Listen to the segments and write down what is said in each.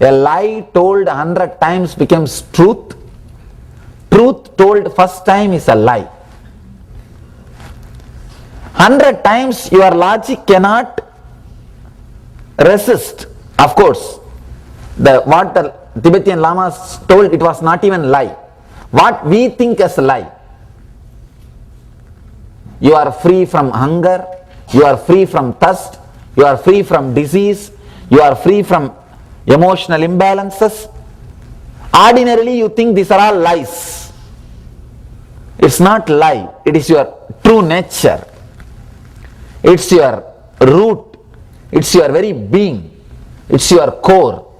A lie told 100 times becomes truth. Truth told first time is a lie. 100 times your logic cannot resist. Of course, what the Tibetan Lamas told, it was not even lie. What we think as a lie. You are free from hunger, you are free from thirst, you are free from disease, you are free from emotional imbalances. Ordinarily you think these are all lies. It's not lie, it is your true nature. It's your root, it's your very being, it's your core.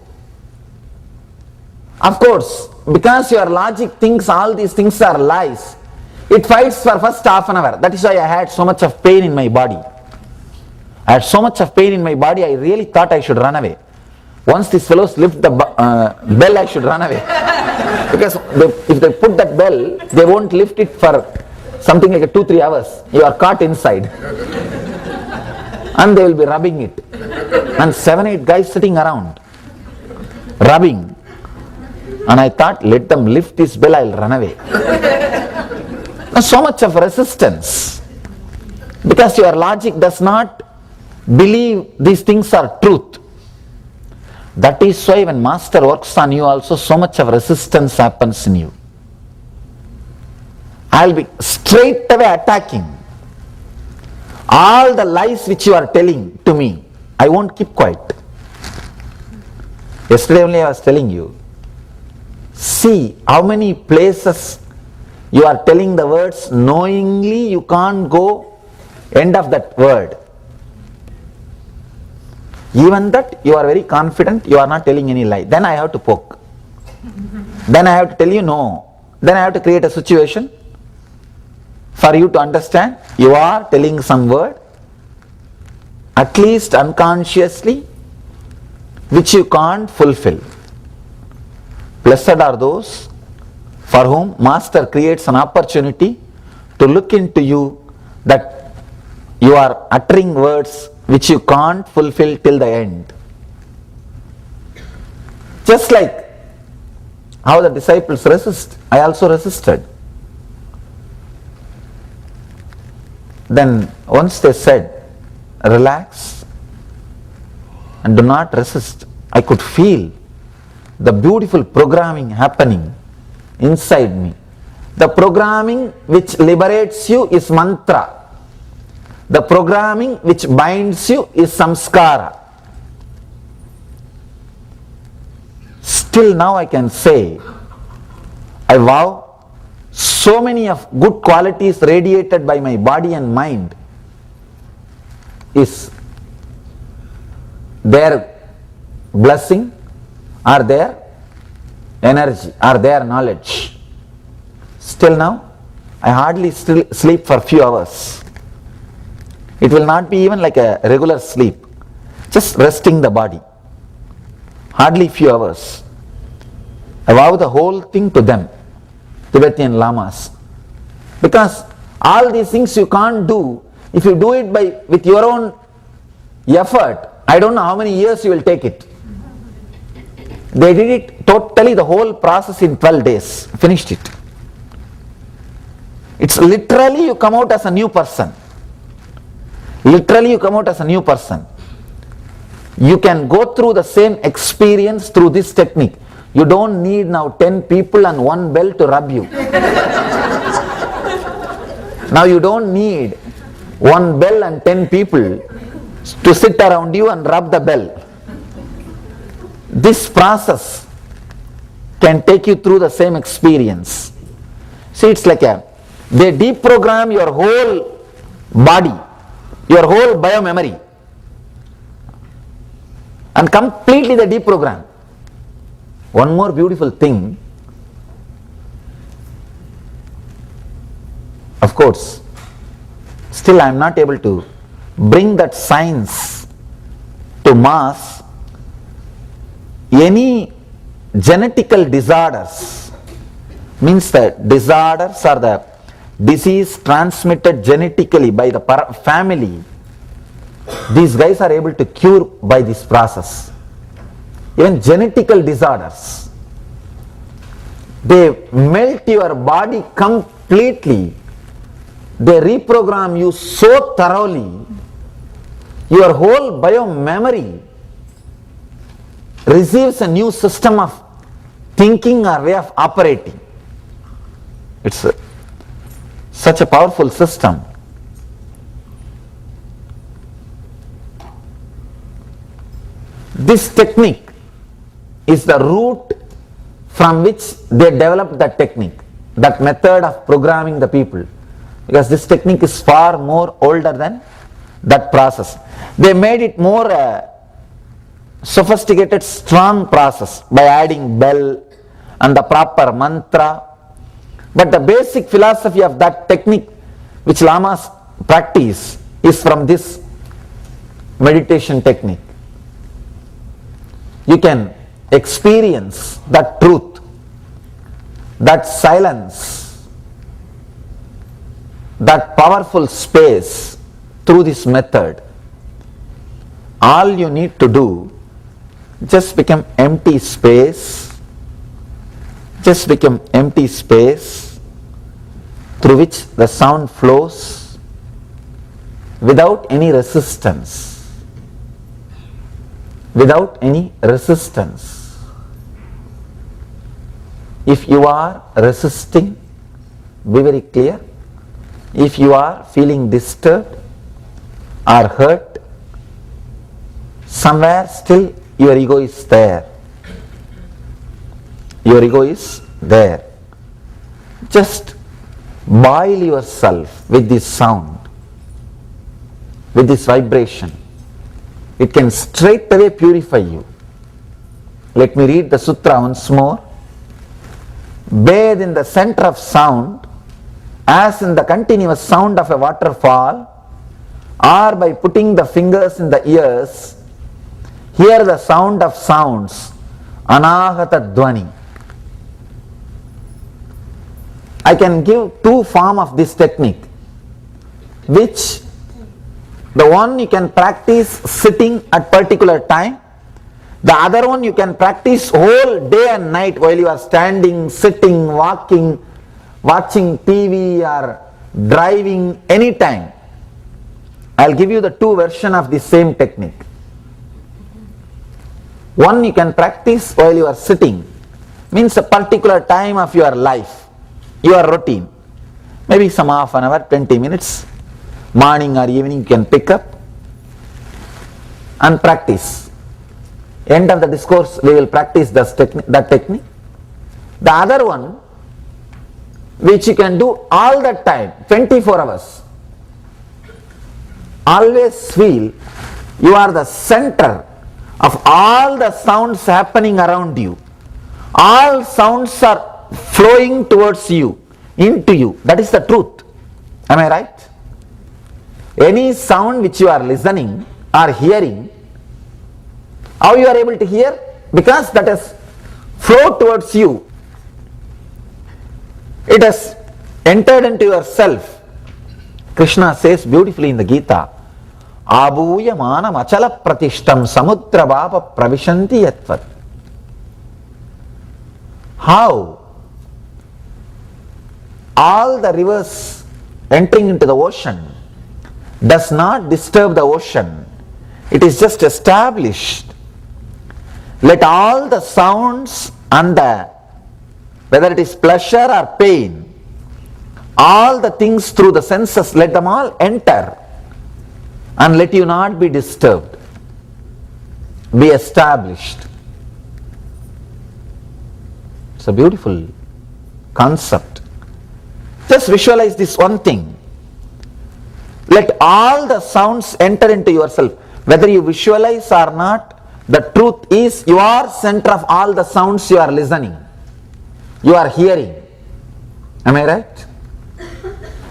Of course, because your logic thinks all these things are lies, it fights for first half an hour. That is why I had so much of pain in my body. I had so much of pain in my body, I really thought I should run away. Once these fellows lift the bell, I should run away. Because if they put that bell, they won't lift it for something like 2-3 hours. You are caught inside. And they will be rubbing it. And 7-8 guys sitting around, rubbing. And I thought, let them lift this bell, I will run away. So much of resistance. Because your logic does not believe these things are truth. That is why when Master works on you also, so much of resistance happens in you. I will be straight away attacking all the lies which you are telling to me. I won't keep quiet. Yesterday only I was telling you, see how many places you are telling the words knowingly you can't go end of that word. Even that you are very confident you are not telling any lie. Then I have to poke. Then I have to tell you no. Then I have to create a situation for you to understand you are telling some word, at least unconsciously, which you can't fulfill. Blessed are those for whom Master creates an opportunity to look into you, that you are uttering words which you can't fulfill till the end. Just like how the disciples resist, I also resisted. Then once they said, relax and do not resist, I could feel the beautiful programming happening inside me. The programming which liberates you is mantra. The programming which binds you is samskara. Still now I can say, I vow, so many of good qualities radiated by my body and mind is their blessing or their energy or their knowledge. Still now, I hardly still sleep for few hours. It will not be even like a regular sleep, just resting the body. Hardly few hours. I vow the whole thing to them, Tibetan Lamas. Because all these things you can't do, if you do it with your own effort, I don't know how many years you will take it. They did it totally, the whole process in 12 days, finished it. It's literally you come out as a new person. Literally you come out as a new person. You can go through the same experience through this technique. You don't need now 10 people and 1 bell to rub you. Now you don't need 1 bell and 10 people to sit around you and rub the bell. This process can take you through the same experience. See, it's like they deprogram your whole body, your whole biomemory, and completely they deprogram. One more beautiful thing, of course, still I am not able to bring that science to mass. Any genetical disorders, means that disorders are the disease transmitted genetically by the family, these guys are able to cure by this process. even genetical disorders. They melt your body completely. They reprogram you so thoroughly. Your whole bio-memory receives a new system of thinking or way of operating. It's such a powerful system. This technique is the root from which they developed that technique, that method of programming the people, because this technique is far more older than that process. They made it more sophisticated, strong process by adding bell and the proper mantra. But the basic philosophy of that technique which lamas practice is from this meditation technique. You can experience that truth, that silence, that powerful space through this method. All you need to do, just become empty space, just become empty space through which the sound flows without any resistance. Without any resistance. If you are resisting, be very clear. If you are feeling disturbed or hurt, somewhere still your ego is there. Your ego is there. Just boil yourself with this sound, with this vibration. It can straight away purify you. Let me read the sutra once more. Bathe in the center of sound as in the continuous sound of a waterfall, or by putting the fingers in the ears, hear the sound of sounds, anahata dvani. I can give two forms of this technique, which the one you can practice sitting at particular time, the other one you can practice whole day and night while you are standing, sitting, walking, watching TV or driving, anytime. I'll give you the two versions of the same technique. One you can practice while you are sitting, means a particular time of your life, your routine, maybe some half an hour, 20 minutes, morning or evening you can pick up and practice. End of the discourse we will practice that technique. The other one which you can do all the time, 24 hours. Always feel you are the center of all the sounds happening around you. All sounds are flowing towards you, into you. That is the truth. Am I right? Any sound which you are listening or hearing, how you are able to hear? Because that has flowed towards you. It has entered into yourself. Krishna says beautifully in the Gita, Abhuya manam achala pratishtam samudra bhava pravishanti yatvat. How all the rivers entering into the ocean does not disturb the ocean. It is just established. Let all the sounds and whether it is pleasure or pain, all the things through the senses, let them all enter and let you not be disturbed. Be established. It's a beautiful concept. Just visualize this one thing. Let all the sounds enter into yourself. Whether you visualize or not, the truth is you are center of all the sounds you are listening, you are hearing. Am I right?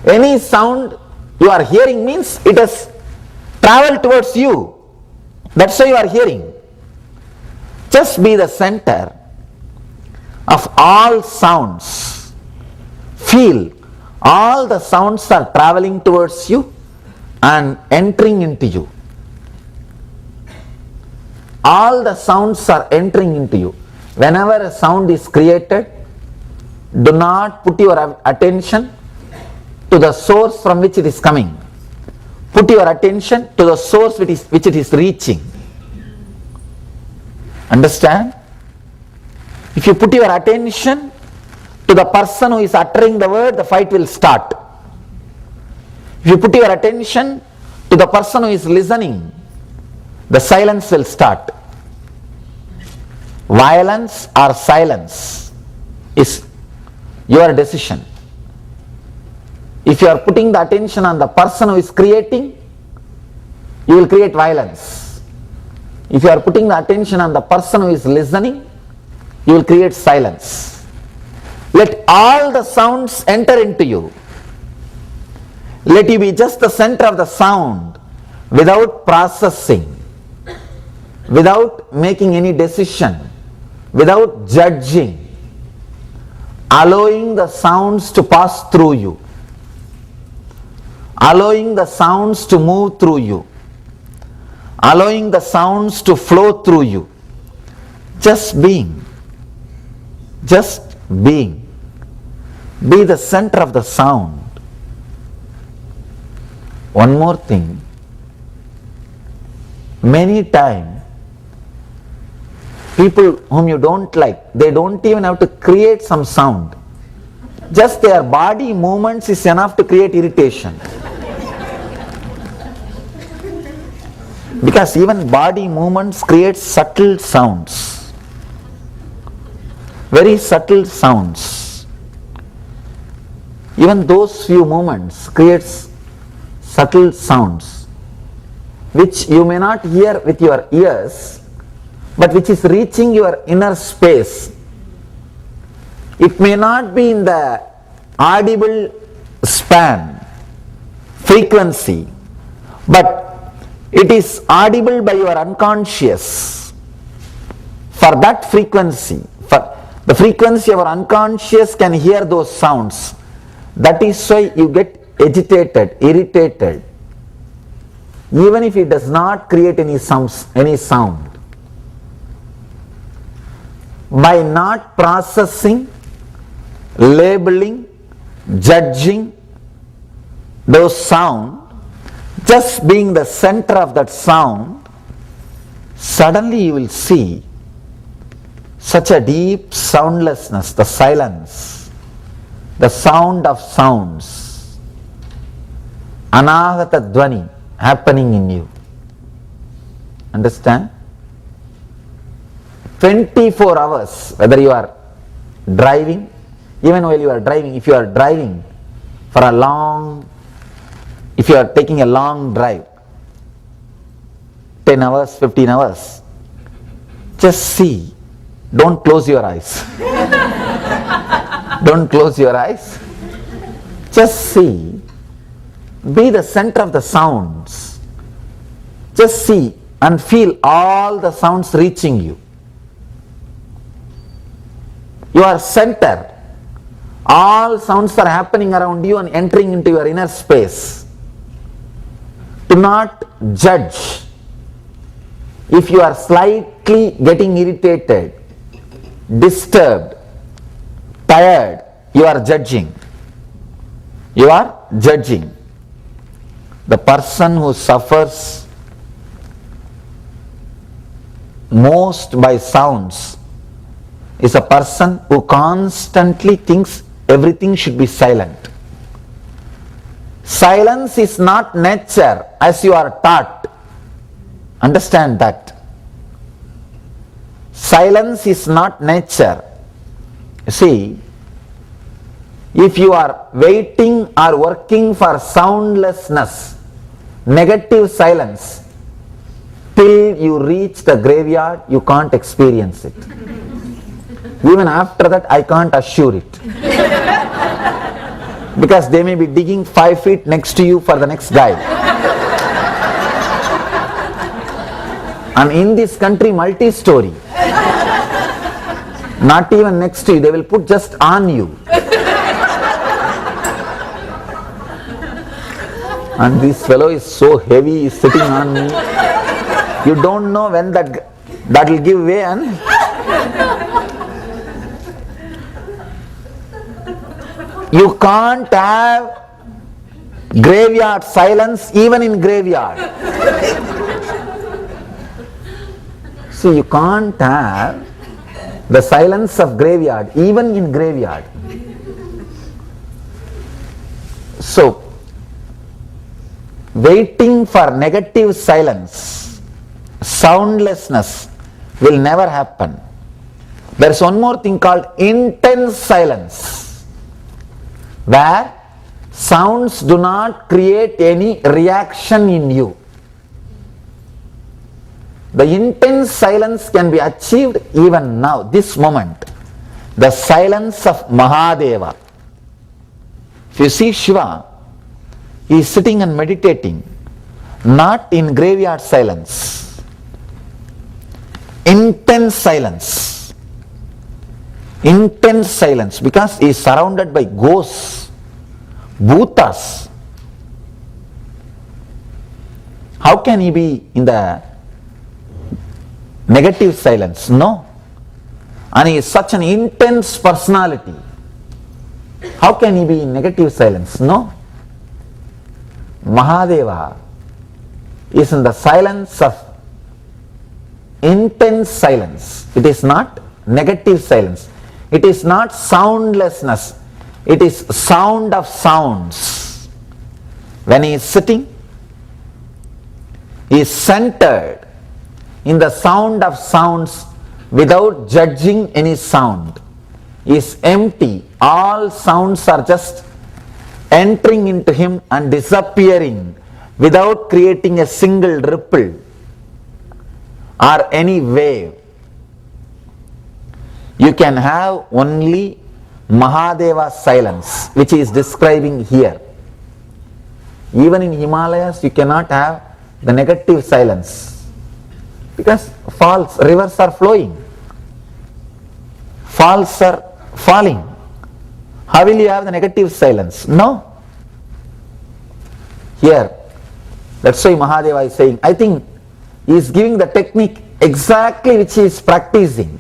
Any sound you are hearing means it has traveled towards you. That's why you are hearing. Just be the center of all sounds. Feel all the sounds are traveling towards you and entering into you. All the sounds are entering into you. Whenever a sound is created, do not put your attention to the source from which it is coming. Put your attention to the source which it is reaching. Understand? If you put your attention to the person who is uttering the word, the fight will start. If you put your attention to the person who is listening, the silence will start. Violence or silence is your decision. If you are putting the attention on the person who is creating, you will create violence. If you are putting the attention on the person who is listening, you will create silence. Let all the sounds enter into you. Let you be just the center of the sound without processing, without making any decision, without judging, allowing the sounds to pass through you, allowing the sounds to move through you, allowing the sounds to flow through you. Just being. Just being. Be the center of the sound. One more thing. Many times, people whom you don't like, they don't even have to create some sound. Just their body movements is enough to create irritation. Because even body movements create subtle sounds. Very subtle sounds. Even those few movements creates subtle sounds which you may not hear with your ears, but which is reaching your inner space. It may not be in the audible span, frequency, but it is audible by your unconscious. For that frequency, for the frequency of our unconscious can hear those sounds. That is why you get agitated, irritated, even if it does not create any sound. By not processing, labeling, judging those sound, just being the center of that sound, suddenly you will see such a deep soundlessness, the silence, the sound of sounds, anahata dvani happening in you. Understand? 24 hours, whether you are driving, even while you are driving, if you are driving for a long, if you are taking a long drive, 10 hours, 15 hours, just see, don't close your eyes. Don't close your eyes. Just see, be the center of the sounds. Just see and feel all the sounds reaching you. You are center. All sounds are happening around you and entering into your inner space. Do not judge. If you are slightly getting irritated, disturbed, tired, you are judging. You are judging. The person who suffers most by sounds is a person who constantly thinks everything should be silent. Silence is not nature as you are taught. Understand that. Silence is not nature. See, if you are waiting or working for soundlessness, negative silence, till you reach the graveyard, you can't experience it. Even after that, I can't assure it. Because they may be digging 5 feet next to you for the next guy. And in this country, multi-story. Not even next to you, they will put just on you. And this fellow is so heavy, he is sitting on me. You don't know when that That will give way and you can't have graveyard silence even in graveyard. See, you can't have the silence of graveyard even in graveyard. So, waiting for negative silence, soundlessness will never happen. There is one more thing called intense silence, where sounds do not create any reaction in you. The intense silence can be achieved even now, this moment. The silence of Mahadeva. If you see Shiva, he is sitting and meditating, not in graveyard silence. Intense silence. Intense silence, because he is surrounded by ghosts, bhutas. How can he be in the negative silence? No. And he is such an intense personality. How can he be in negative silence? No. Mahadeva is in the silence of intense silence. It is not negative silence. It is not soundlessness. It is sound of sounds. When he is sitting, he is centered in the sound of sounds without judging any sound. He is empty. All sounds are just entering into him and disappearing without creating a single ripple or any wave. You can have only Mahadeva silence, which he is describing here. Even in Himalayas, you cannot have the negative silence, because falls, rivers are flowing, falls are falling. How will you have the negative silence? No. Here, that's why Mahadeva is saying, I think he is giving the technique exactly which he is practicing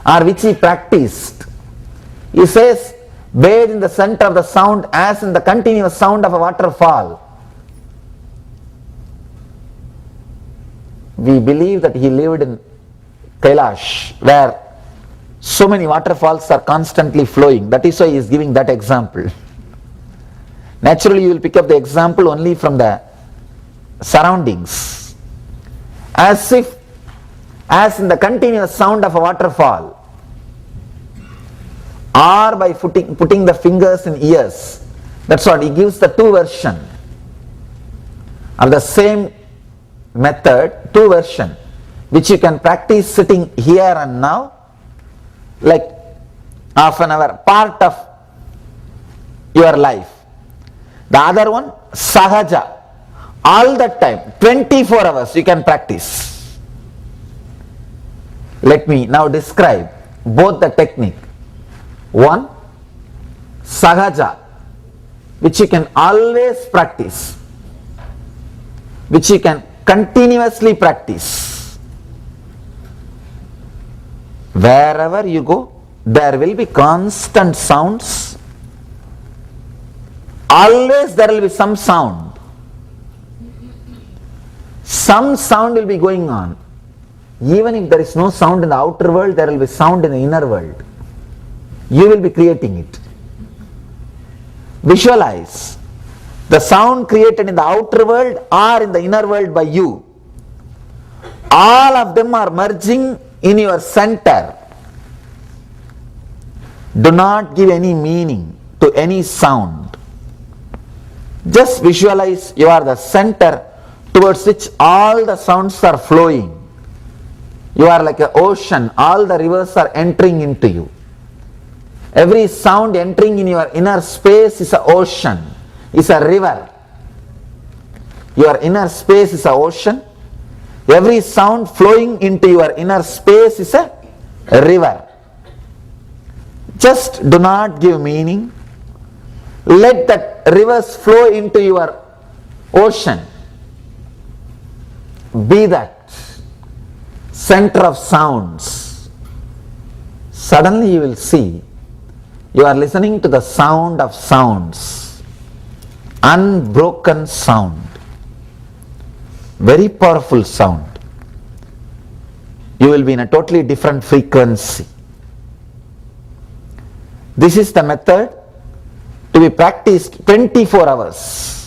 or which he practiced. He says, bathe in the center of the sound as in the continuous sound of a waterfall. We believe that he lived in Kailash, where so many waterfalls are constantly flowing. That is why he is giving that example. Naturally, you will pick up the example only from the surroundings. As in the continuous sound of a waterfall, or by putting the fingers in ears. That's what he gives, the two version of the same method, two version, which you can practice sitting here and now, like half an hour, part of your life. The other one, sahaja, all the time, 24 hours you can practice. Let me now describe both the technique. One, sahaja, which you can always practice, which you can continuously practice. Wherever you go, there will be constant sounds. Always there will be some sound. Some sound will be going on. Even if there is no sound in the outer world, there will be sound in the inner world. You will be creating it. Visualize the sound created in the outer world or in the inner world by you. All of them are merging in your center. Do not give any meaning to any sound. Just visualize you are the center towards which all the sounds are flowing. You are like an ocean. All the rivers are entering into you. Every sound entering in your inner space is an ocean, is a river. Your inner space is an ocean. Every sound flowing into your inner space is a river. Just do not give meaning. Let that rivers flow into your ocean. Be that center of sounds. Suddenly you will see you are listening to the sound of sounds, unbroken sound, very powerful sound. You will be in a totally different frequency. This is the method to be practiced 24 hours.